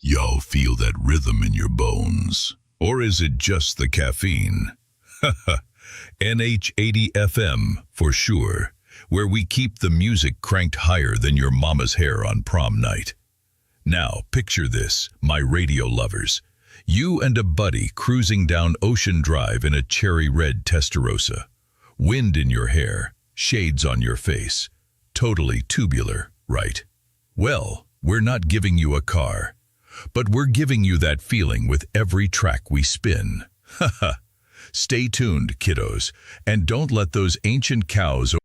Y'all feel that rhythm in your bones? Or is it just the caffeine? Haha, NH80 FM, for sure, where we keep the music cranked higher than your mama's hair on prom night. Now, picture this, my radio lovers. You and a buddy cruising down Ocean Drive in a cherry red Testarossa. Wind in your hair, shades on your face. Totally tubular, right? Well, we're not giving you a car, but we're giving you that feeling with every track we spin. Haha. Stay tuned, kiddos, and don't let those ancient cows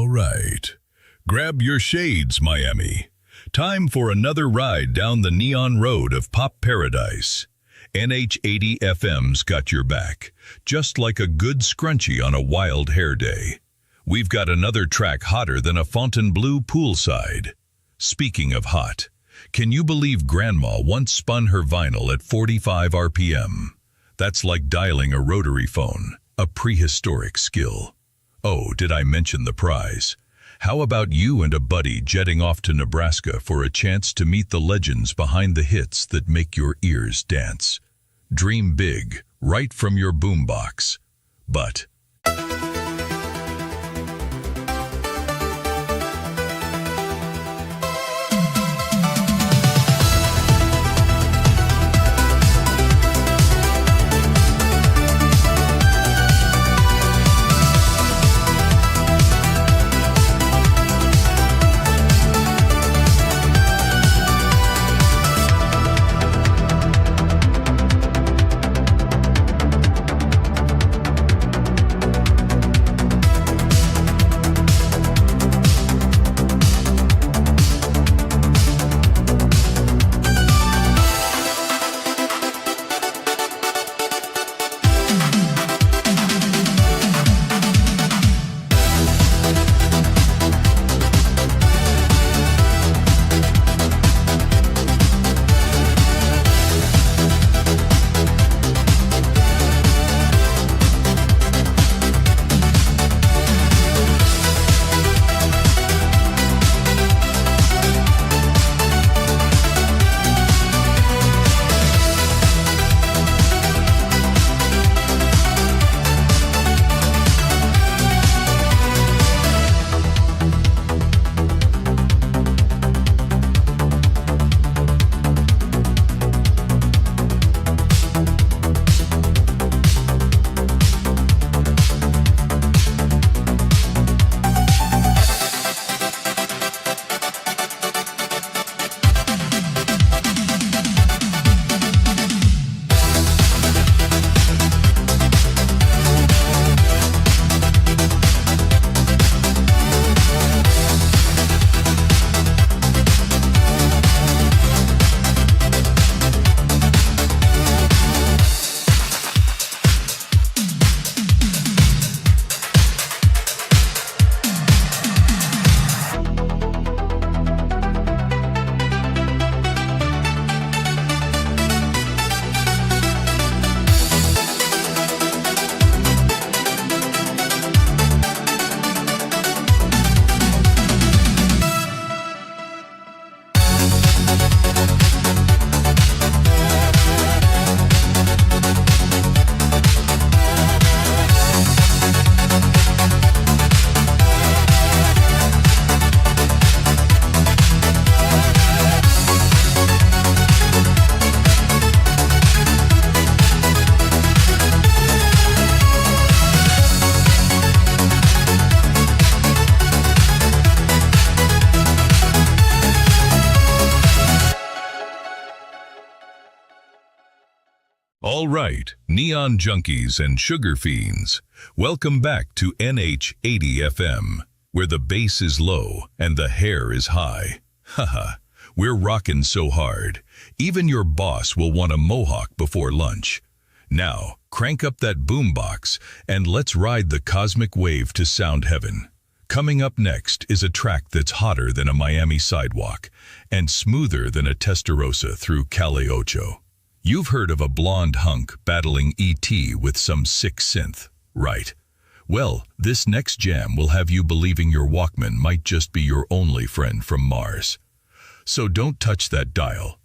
All right. Grab your shades, Miami. Time for another ride down the neon road of pop paradise. NH80 FM's got your back, just like a good scrunchie on a wild hair day. We've got another track hotter than a Fontainebleau poolside. Speaking of hot, can you believe Grandma once spun her vinyl at 45 RPM? That's like dialing a rotary phone, a prehistoric skill. Oh, did I mention the prize? How about you and a buddy jetting off to Nebraska for a chance to meet the legends behind the hits that make your ears dance? Dream big, right from your boombox. But All right, neon junkies and sugar fiends, welcome back to NH80 FM, where the bass is low and the hair is high. Haha, we're rockin' so hard, even your boss will want a mohawk before lunch. Now, crank up that boombox and let's ride the cosmic wave to sound heaven. Coming up next is a track that's hotter than a Miami sidewalk and smoother than a Testarossa through Calle Ocho. You've heard of a blonde hunk battling E.T. with some sick synth, right? Well, this next jam will have you believing your Walkman might just be your only friend from Mars. So don't touch that dial.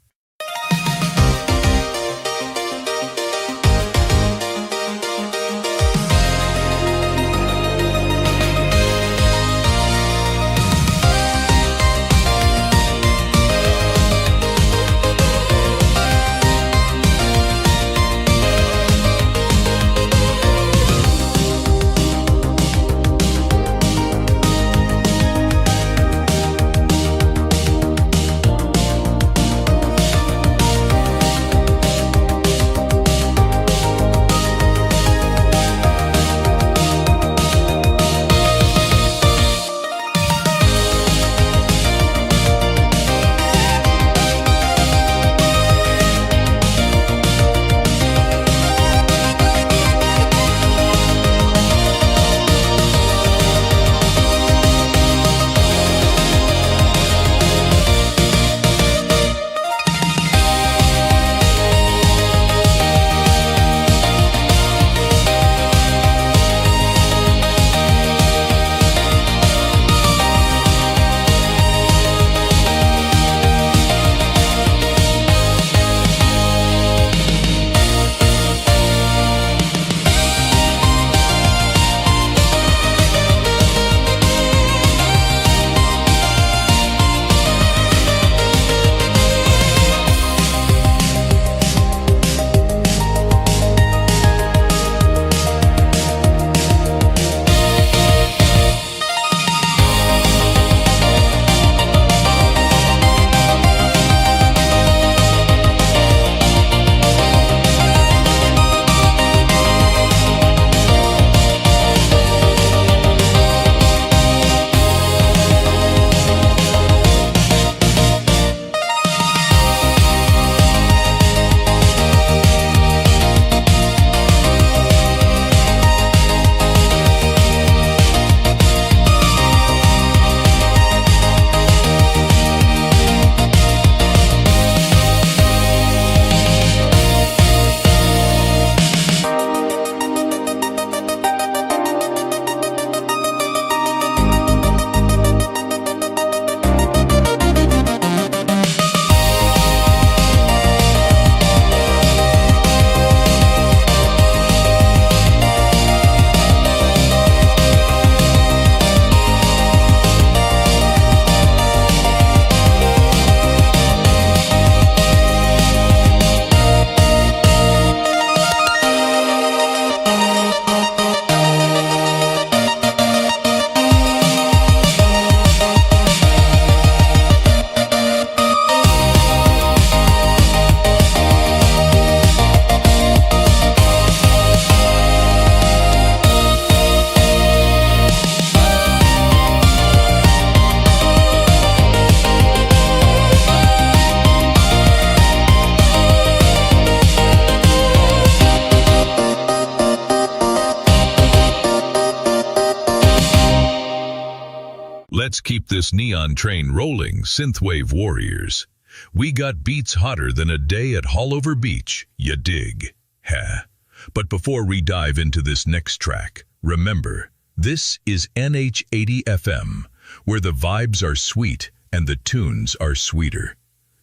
Let's keep this neon train rolling, synthwave warriors. We got beats hotter than a day at Hollover Beach, ya dig? Ha. But before we dive into this next track, remember, this is NH80 FM, where the vibes are sweet and the tunes are sweeter.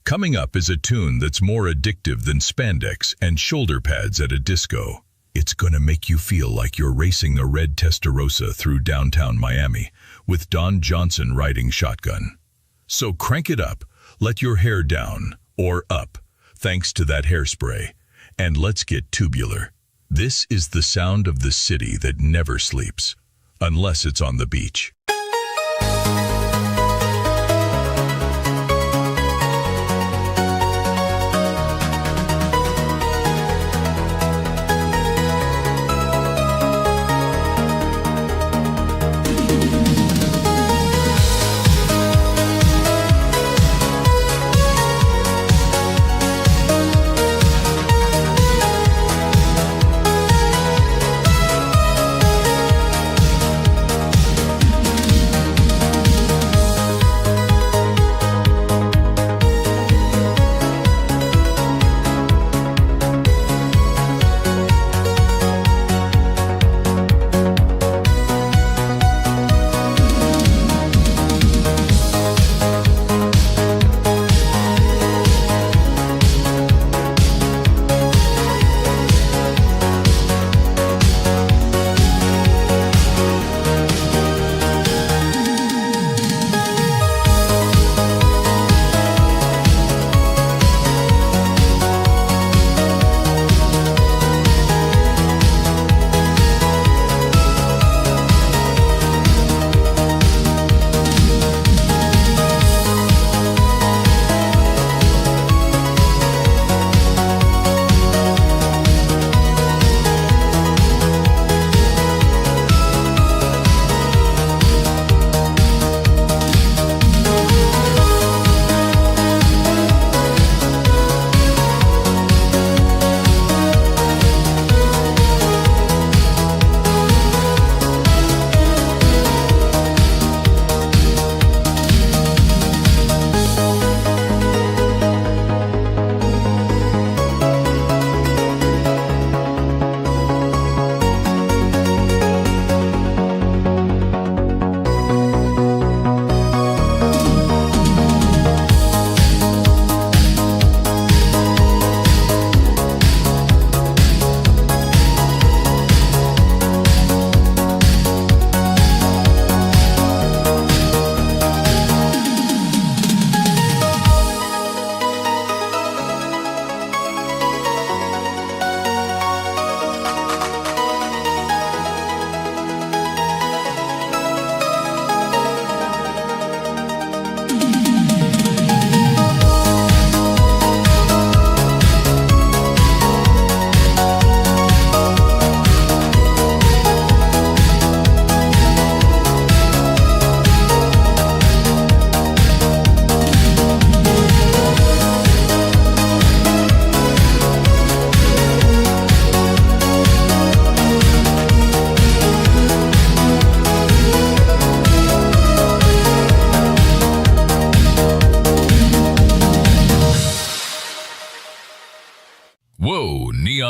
Coming up is a tune that's more addictive than spandex and shoulder pads at a disco. It's gonna make you feel like you're racing a red Testarossa through downtown Miami, with Don Johnson riding shotgun. So crank it up, let your hair down, or up, thanks to that hairspray, and let's get tubular. This is the sound of the city that never sleeps, unless it's on the beach.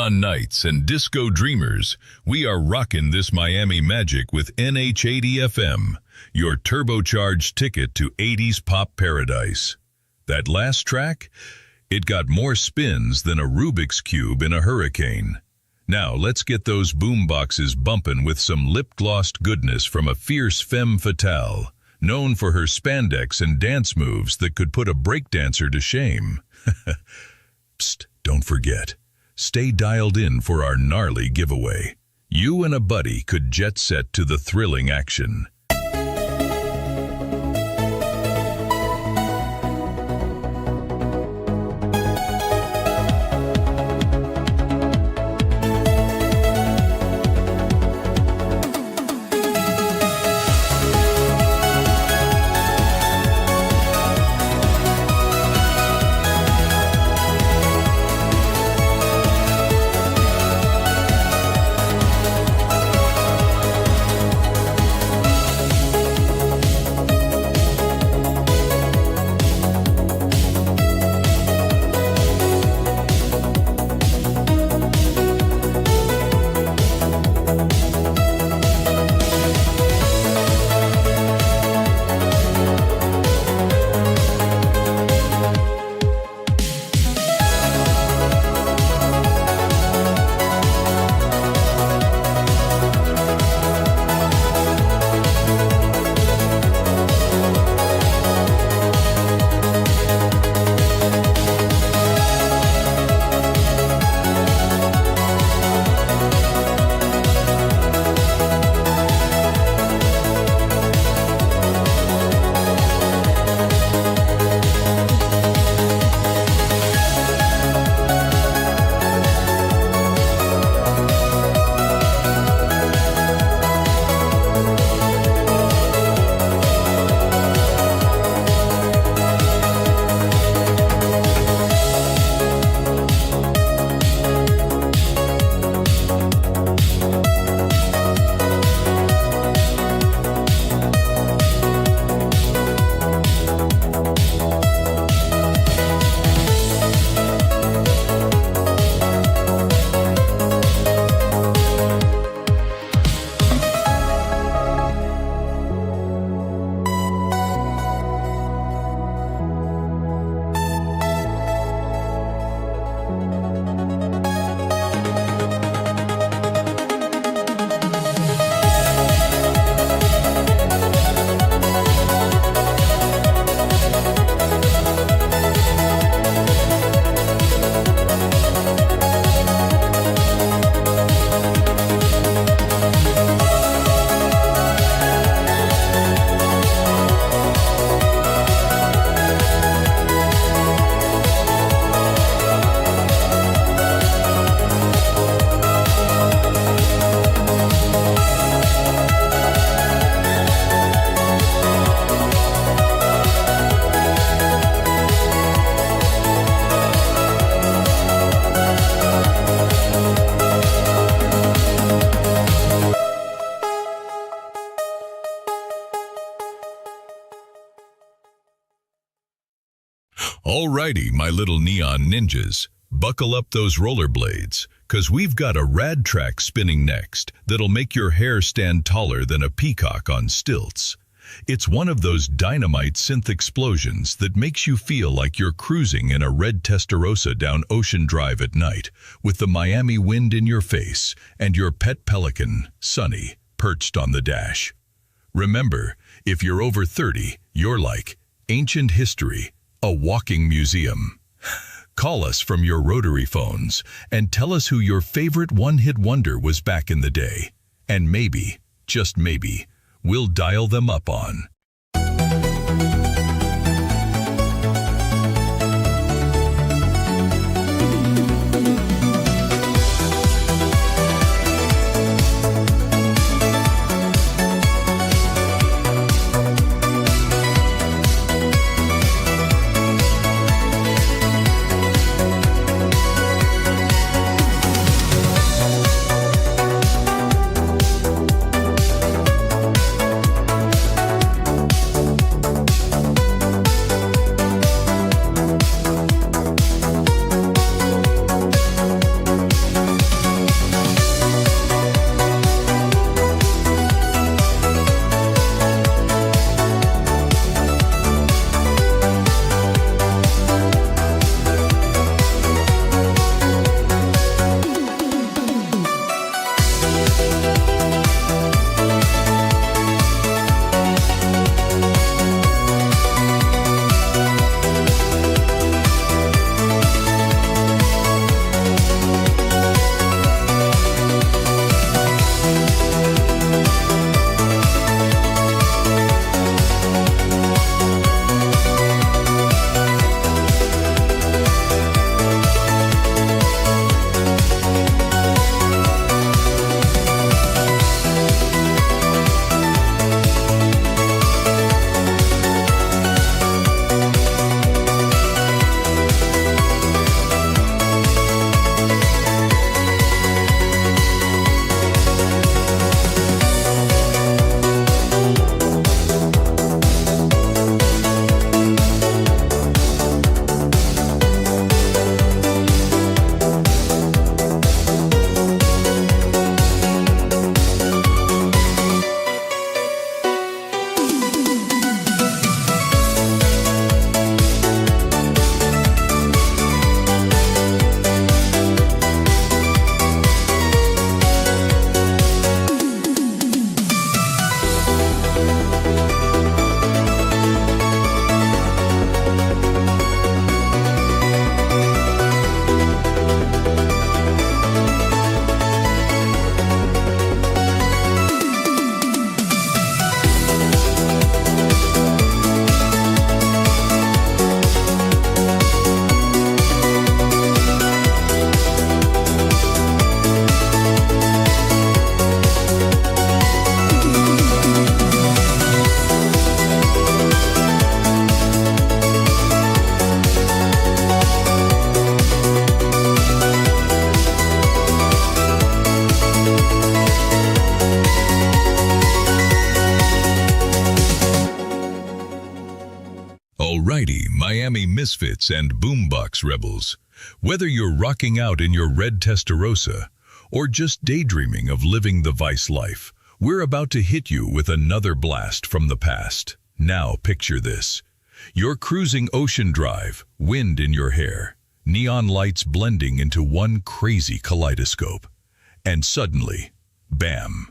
neon nights and disco dreamers, we are rocking this Miami magic with NH80 FM, your turbocharged ticket to 80s pop paradise. That last track? It got more spins than a Rubik's Cube in a hurricane. Now let's get those boomboxes bumping with some lip-glossed goodness from a fierce femme fatale, known for her spandex and dance moves that could put a breakdancer to shame. Psst, don't forget. Stay dialed in for our gnarly giveaway. You and a buddy could jet set to the thrilling action. Alrighty, my little neon ninjas, buckle up those rollerblades, 'cause we've got a rad track spinning next that'll make your hair stand taller than a peacock on stilts. It's one of those dynamite synth explosions that makes you feel like you're cruising in a red Testarossa down Ocean Drive at night, with the Miami wind in your face and your pet pelican, Sunny, perched on the dash. Remember, if you're over 30, you're like ancient history, a walking museum. Call us from your rotary phones and tell us who your favorite one-hit wonder was back in the day. And maybe, just maybe, we'll dial them up on. Alrighty, Miami Misfits and Boombox Rebels. Whether you're rocking out in your red Testarossa or just daydreaming of living the Vice life, we're about to hit you with another blast from the past. Now picture this. You're cruising Ocean Drive, wind in your hair, neon lights blending into one crazy kaleidoscope. And suddenly, bam!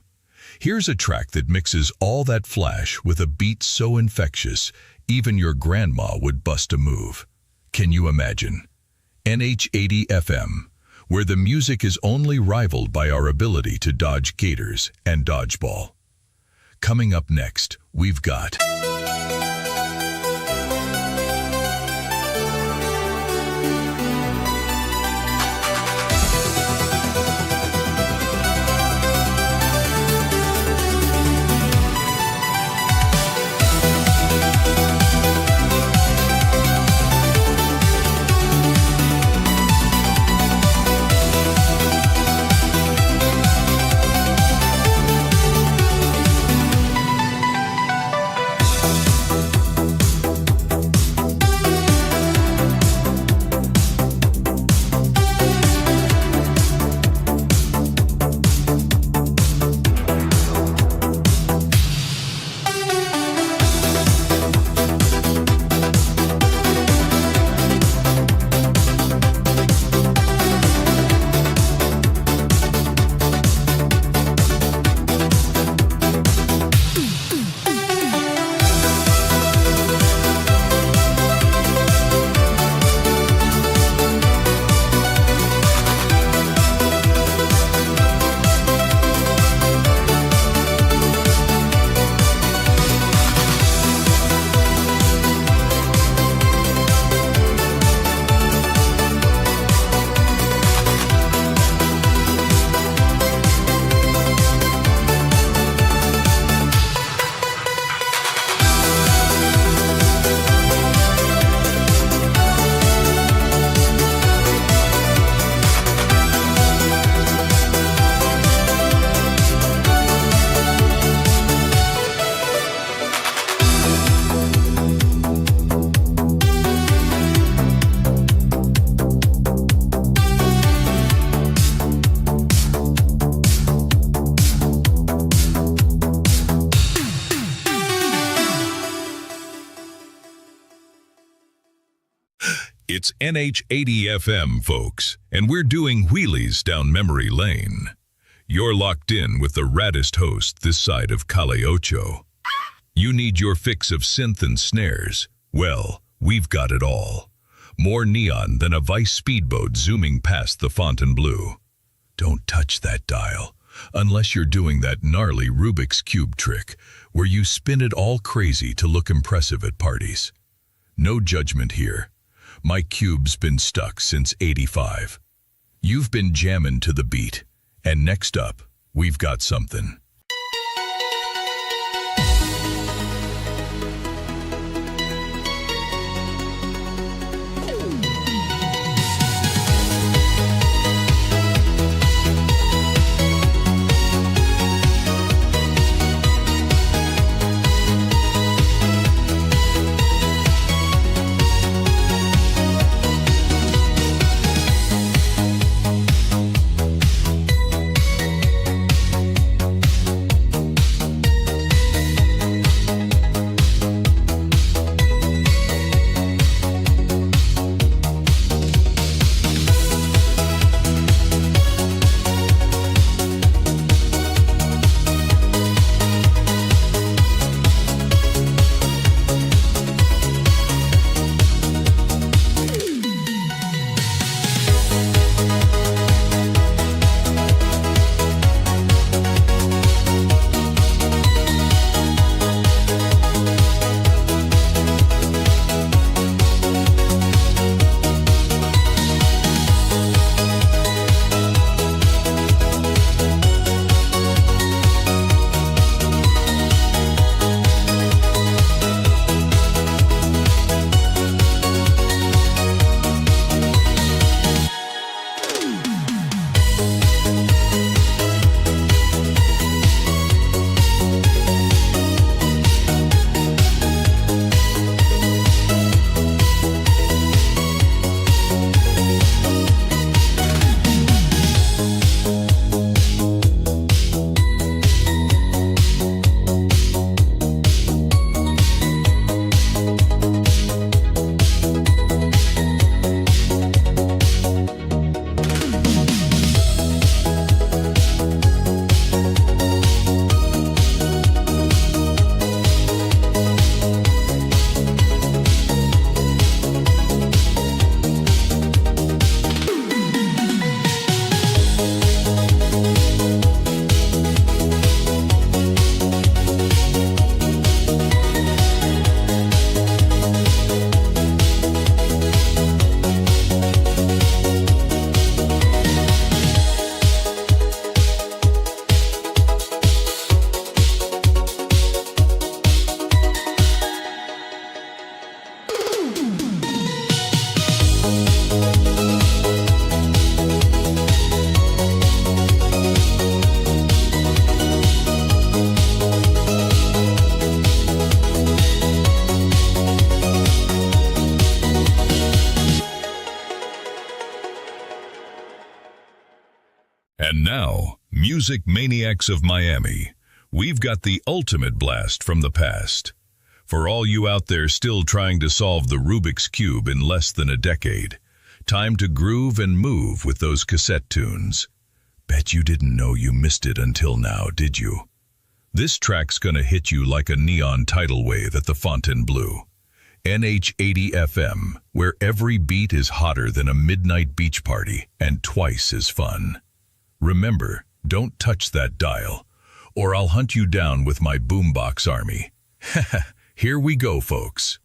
Here's a track that mixes all that flash with a beat so infectious, even your grandma would bust a move. Can you imagine? NH80 FM, where the music is only rivaled by our ability to dodge gators and dodgeball. Coming up next, we've got... It's NH80 FM, folks, and we're doing wheelies down memory lane. You're locked in with the raddest host this side of Calle Ocho. You need your fix of synth and snares. Well, we've got it all. More neon than a Vice speedboat zooming past the Fontainebleau. Don't touch that dial, unless you're doing that gnarly Rubik's Cube trick, where you spin it all crazy to look impressive at parties. No judgment here. My cube's been stuck since '85. You've been jamming to the beat, and next up, we've got something. And now, music maniacs of Miami, we've got the ultimate blast from the past. For all you out there still trying to solve the Rubik's Cube in less than a decade, time to groove and move with those cassette tunes. Bet you didn't know you missed it until now, did you? This track's gonna hit you like a neon tidal wave at the Fontainebleau. NH80 FM, where every beat is hotter than a midnight beach party and twice as fun. Remember, don't touch that dial, or I'll hunt you down with my boombox army. Here we go, folks.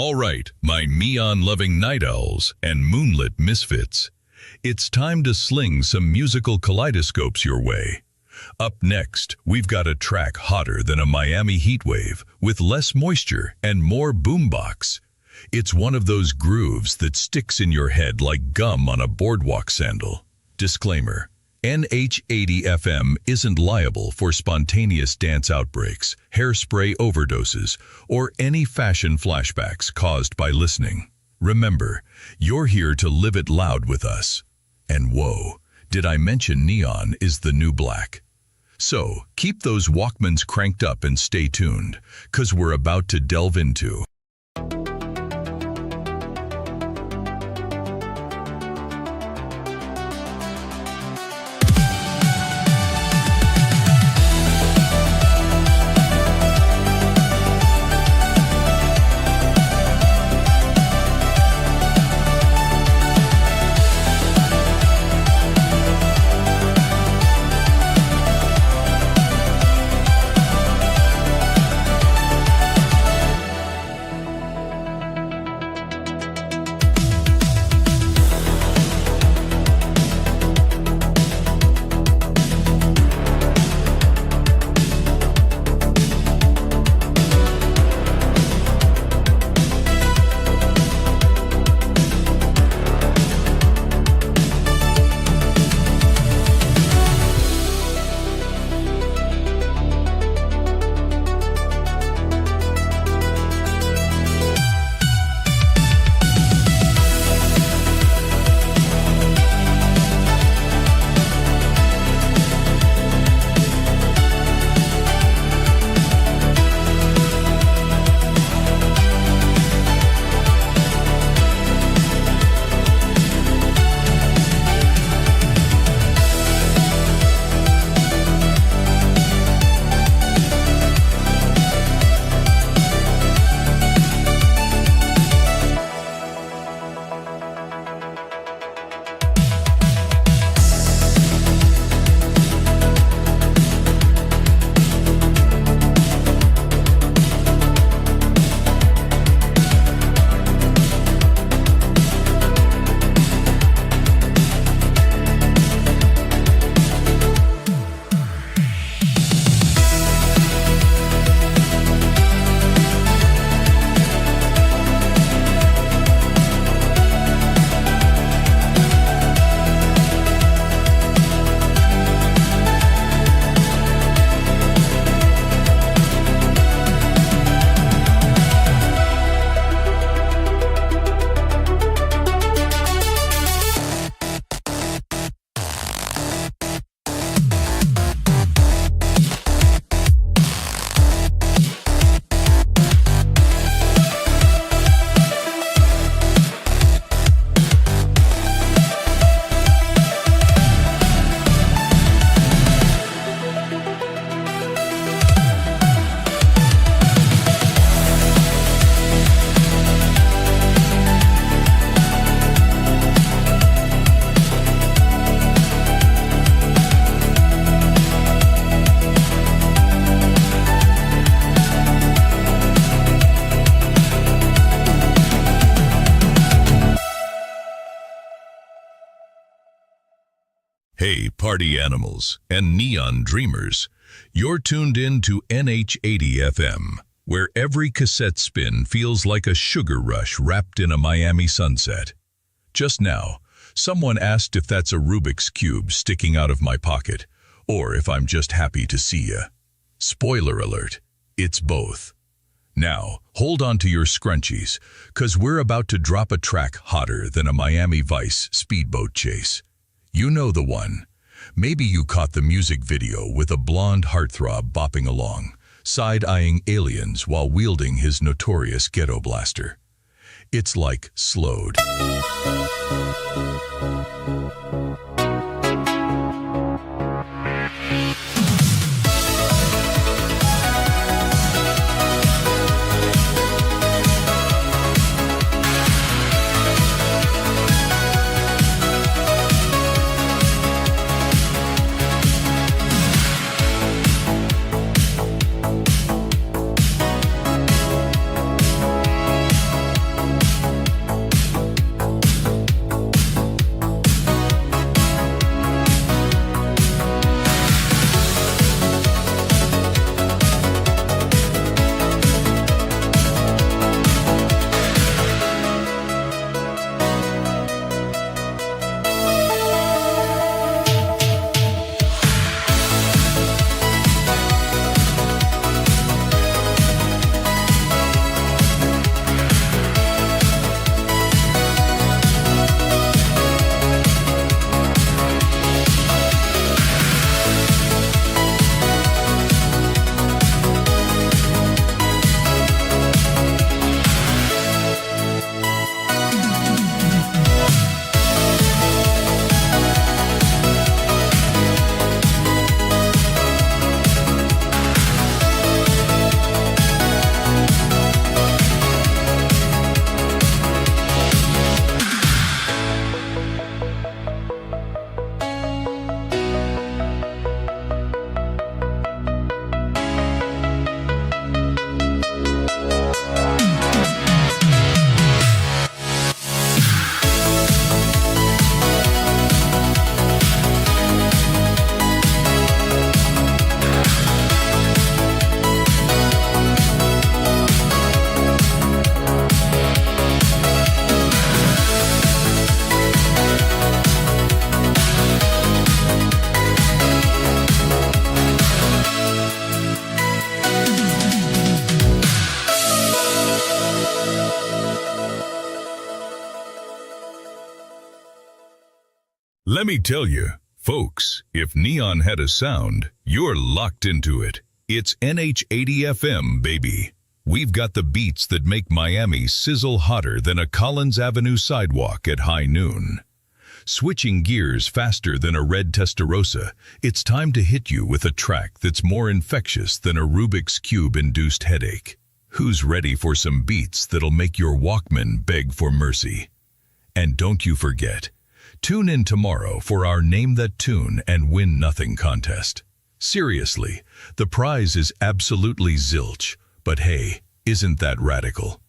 All right, my neon-loving night owls and moonlit misfits. It's time to sling some musical kaleidoscopes your way. Up next, we've got a track hotter than a Miami heatwave, with less moisture and more boombox. It's one of those grooves that sticks in your head like gum on a boardwalk sandal. Disclaimer: NH80 FM isn't liable for spontaneous dance outbreaks, hairspray overdoses, or any fashion flashbacks caused by listening. Remember, you're here to live it loud with us. And whoa, did I mention neon is the new black? So, keep those Walkmans cranked up and stay tuned, 'cause we're about to delve into Hey, party animals and neon dreamers, you're tuned in to NH80 FM, where every cassette spin feels like a sugar rush wrapped in a Miami sunset. Just now, someone asked if that's a Rubik's Cube sticking out of my pocket, or if I'm just happy to see ya. Spoiler alert, it's both. Now, hold on to your scrunchies, 'cause we're about to drop a track hotter than a Miami Vice speedboat chase. You know the one. Maybe you caught the music video with a blonde heartthrob bopping along, side-eyeing aliens while wielding his notorious ghetto blaster. It's like slowed. Let me tell you, folks, if Neon had a sound, you're locked into it. It's NH80 FM, baby. We've got the beats that make Miami sizzle hotter than a Collins Avenue sidewalk at high noon. Switching gears faster than a red Testarossa, it's time to hit you with a track that's more infectious than a Rubik's Cube-induced headache. Who's ready for some beats that'll make your Walkman beg for mercy? And don't you forget, tune in tomorrow for our Name That Tune and Win Nothing contest. Seriously, the prize is absolutely zilch, but hey, isn't that radical?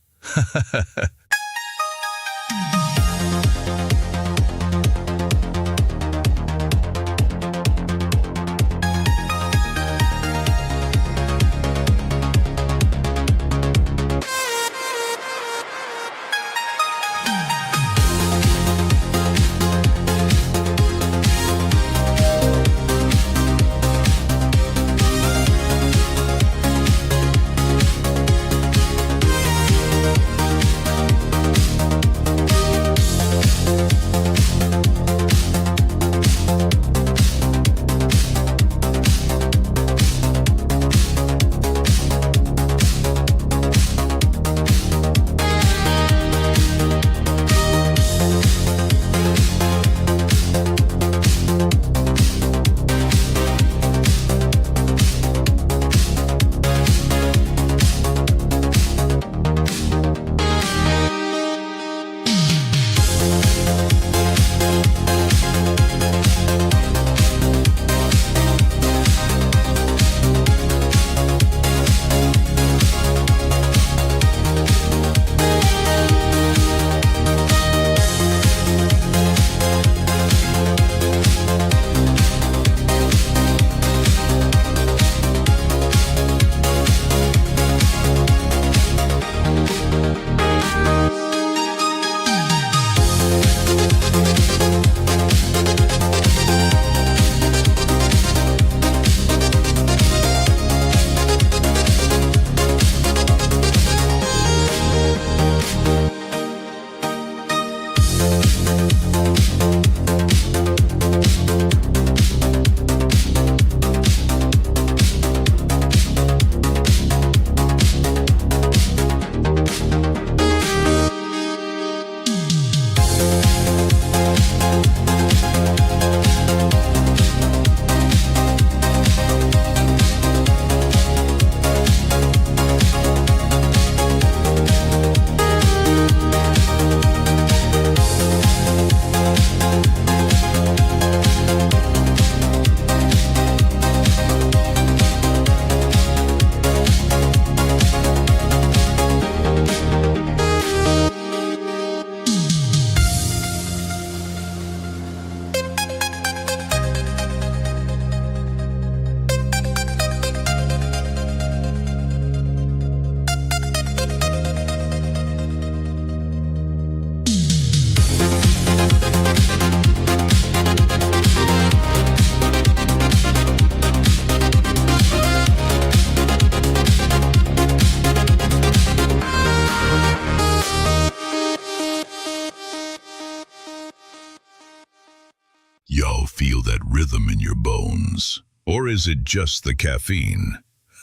Y'all feel that rhythm in your bones? Or is it just the caffeine?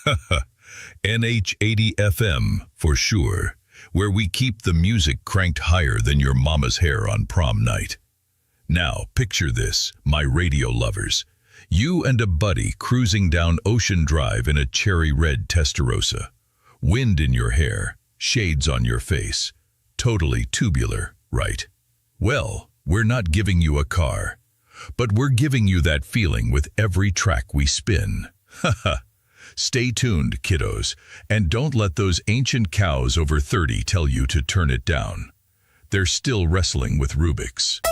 Haha, NH80 FM, for sure, where we keep the music cranked higher than your mama's hair on prom night. Now, picture this, my radio lovers. You and a buddy cruising down Ocean Drive in a cherry red Testarossa. Wind in your hair, shades on your face. Totally tubular, right? Well, we're not giving you a car, but we're giving you that feeling with every track we spin. Haha. Stay tuned, kiddos, and don't let those ancient cows over 30 tell you to turn it down. They're still wrestling with Rubik's.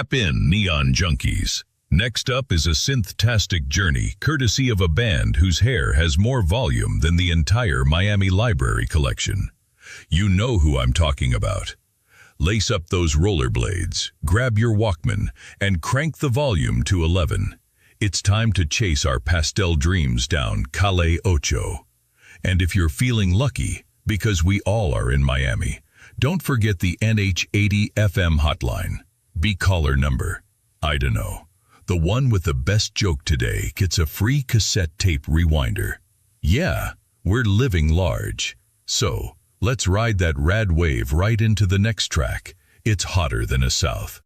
Strap in, neon junkies. Next up is a synth-tastic journey courtesy of a band whose hair has more volume than the entire Miami Library collection. You know who I'm talking about. Lace up those rollerblades, grab your Walkman, and crank the volume to 11. It's time to chase our pastel dreams down Calle Ocho. And if you're feeling lucky, because we all are in Miami, don't forget the NH80 FM hotline. Be caller number, I don't know. The one with the best joke today gets a free cassette tape rewinder. Yeah, we're living large. So, let's ride that rad wave right into the next track. It's hotter than a South.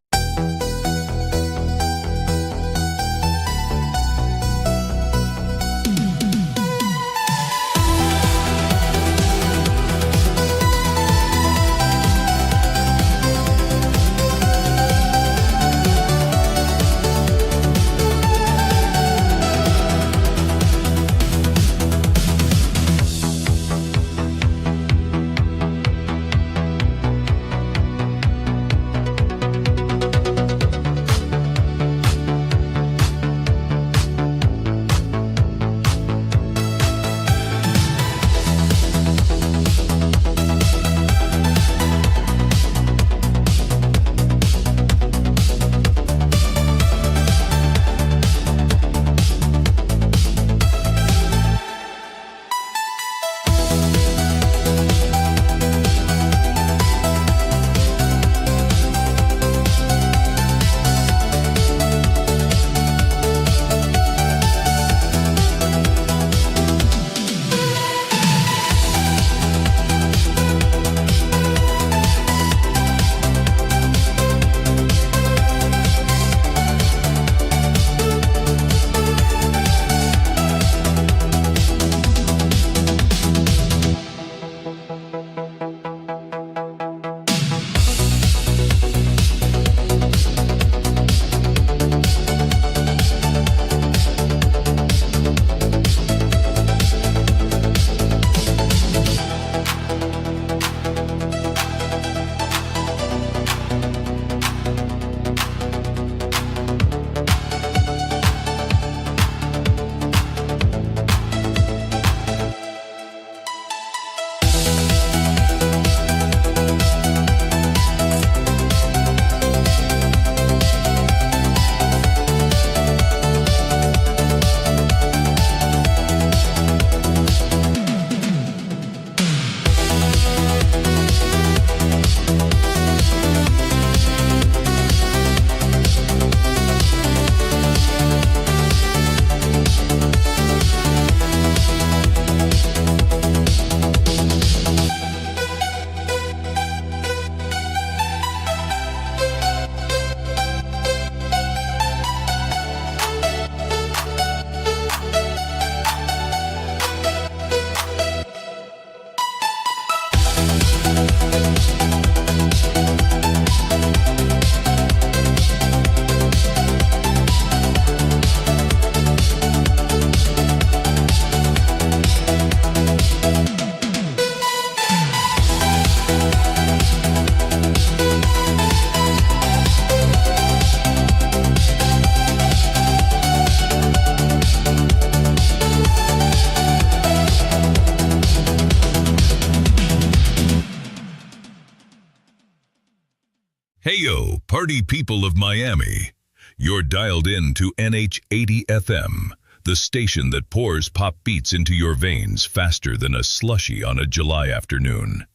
Heyo, party people of Miami. You're dialed in to NH80 FM, the station that pours pop beats into your veins faster than a slushie on a July afternoon.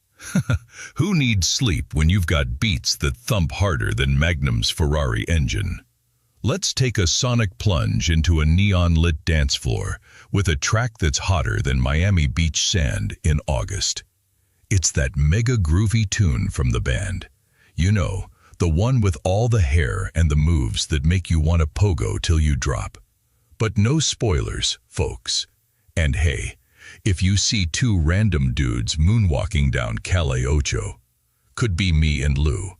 Who needs sleep when you've got beats that thump harder than Magnum's Ferrari engine? Let's take a sonic plunge into a neon-lit dance floor with a track that's hotter than Miami beach sand in August. It's that mega groovy tune from the band. You know, the one with all the hair and the moves that make you want to pogo till you drop. But no spoilers, folks. And hey, if you see two random dudes moonwalking down Calle Ocho, could be me and Lou.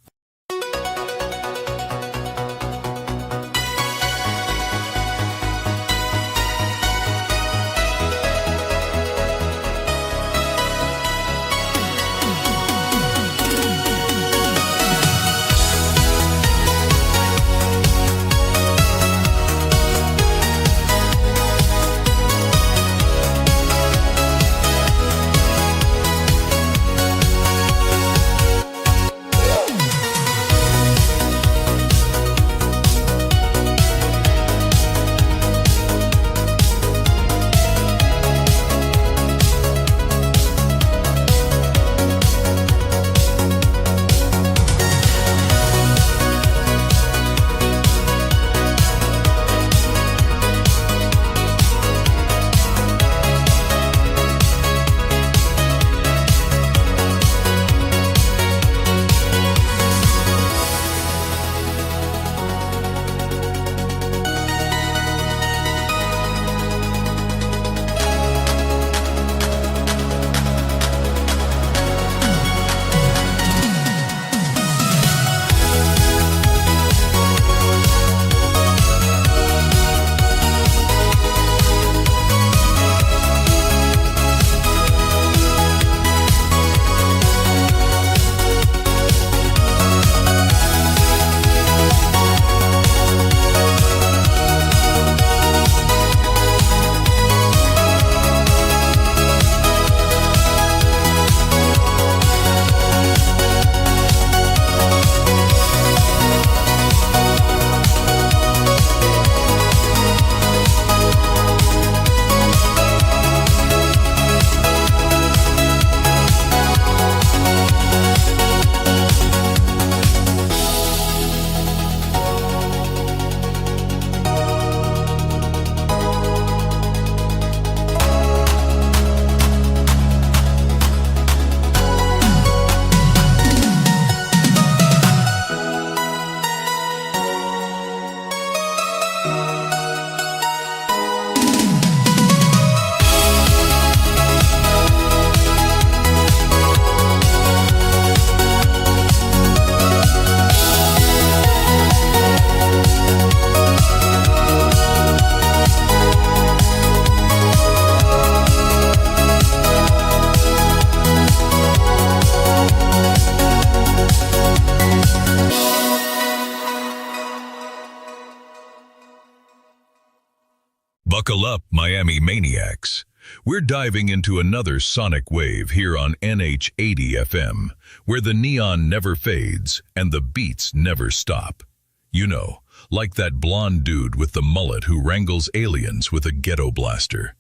Buckle up, Miami Maniacs. We're diving into another sonic wave here on NH80 FM, where the neon never fades and the beats never stop. You know, like that blonde dude with the mullet who wrangles aliens with a ghetto blaster.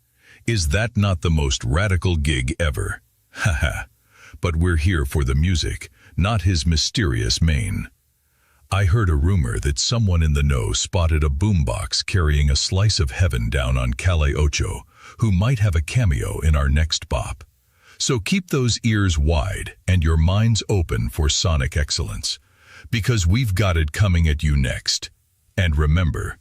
Is that not the most radical gig ever? Haha. But we're here for the music, not his mysterious mane. I heard a rumor that someone in the know spotted a boombox carrying a slice of heaven down on Calle Ocho, who might have a cameo in our next bop. So keep those ears wide and your minds open for sonic excellence, because we've got it coming at you next. And remember,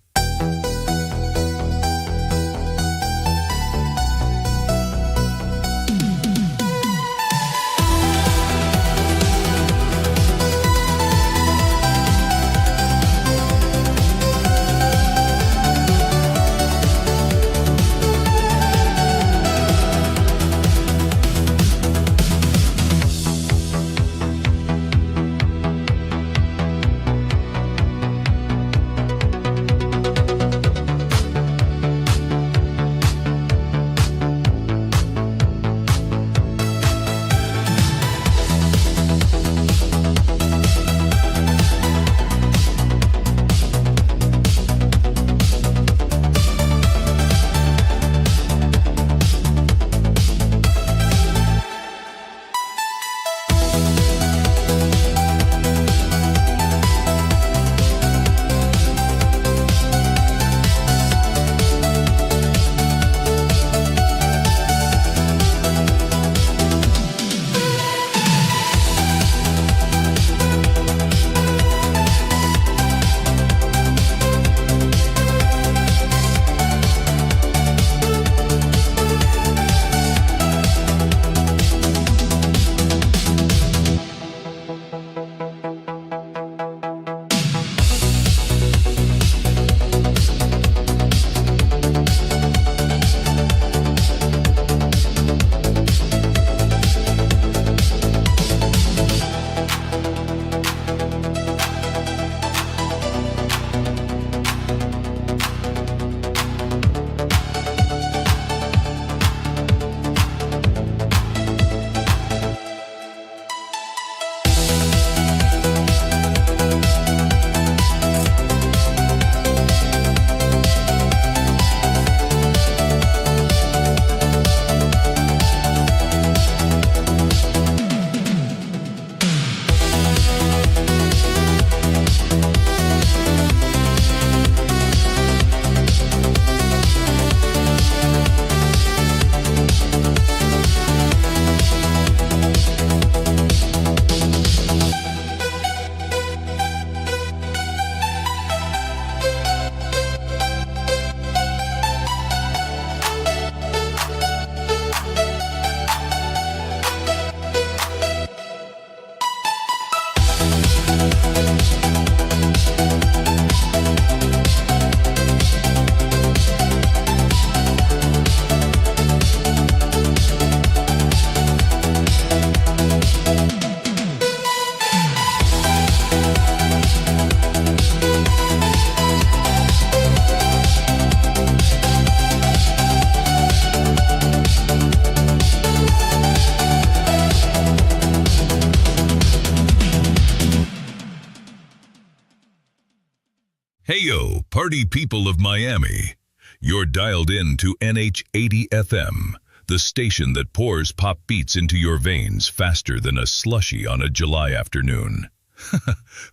Heyo, party people of Miami. You're dialed in to NH80 FM, the station that pours pop beats into your veins faster than a slushie on a July afternoon.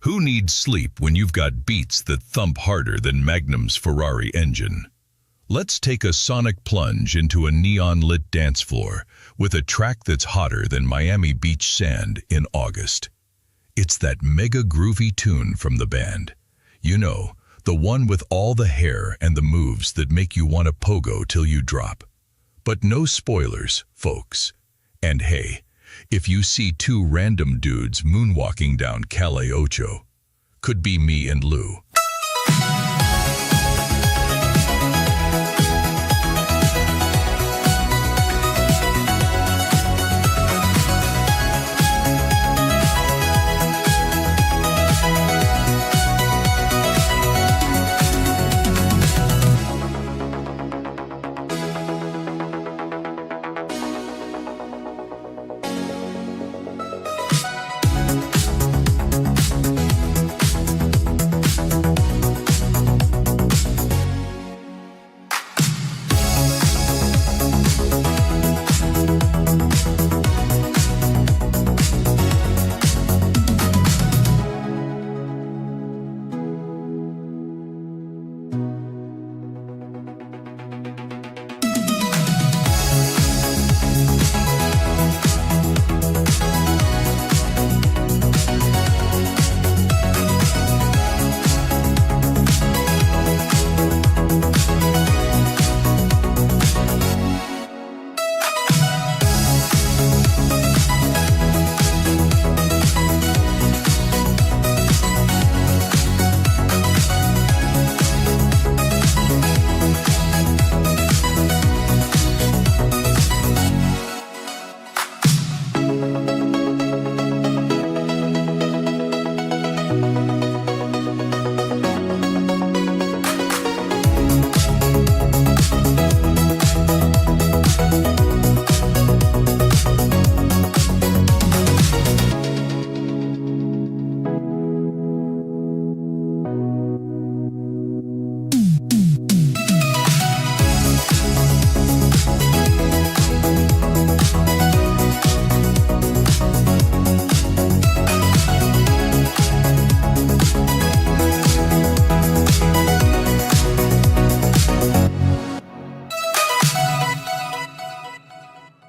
Who needs sleep when you've got beats that thump harder than Magnum's Ferrari engine? Let's take a sonic plunge into a neon-lit dance floor with a track that's hotter than Miami beach sand in August. It's that mega groovy tune from the band. You know, the one with all the hair and the moves that make you want to pogo till you drop. But no spoilers, folks. And hey, if you see two random dudes moonwalking down Calle Ocho, could be me and Lou.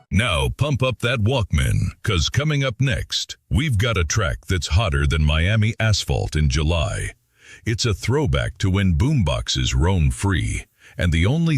Now pump up that Walkman, 'cause coming up next, we've got a track that's hotter than Miami asphalt in July. It's a throwback to when boomboxes roamed free, and the only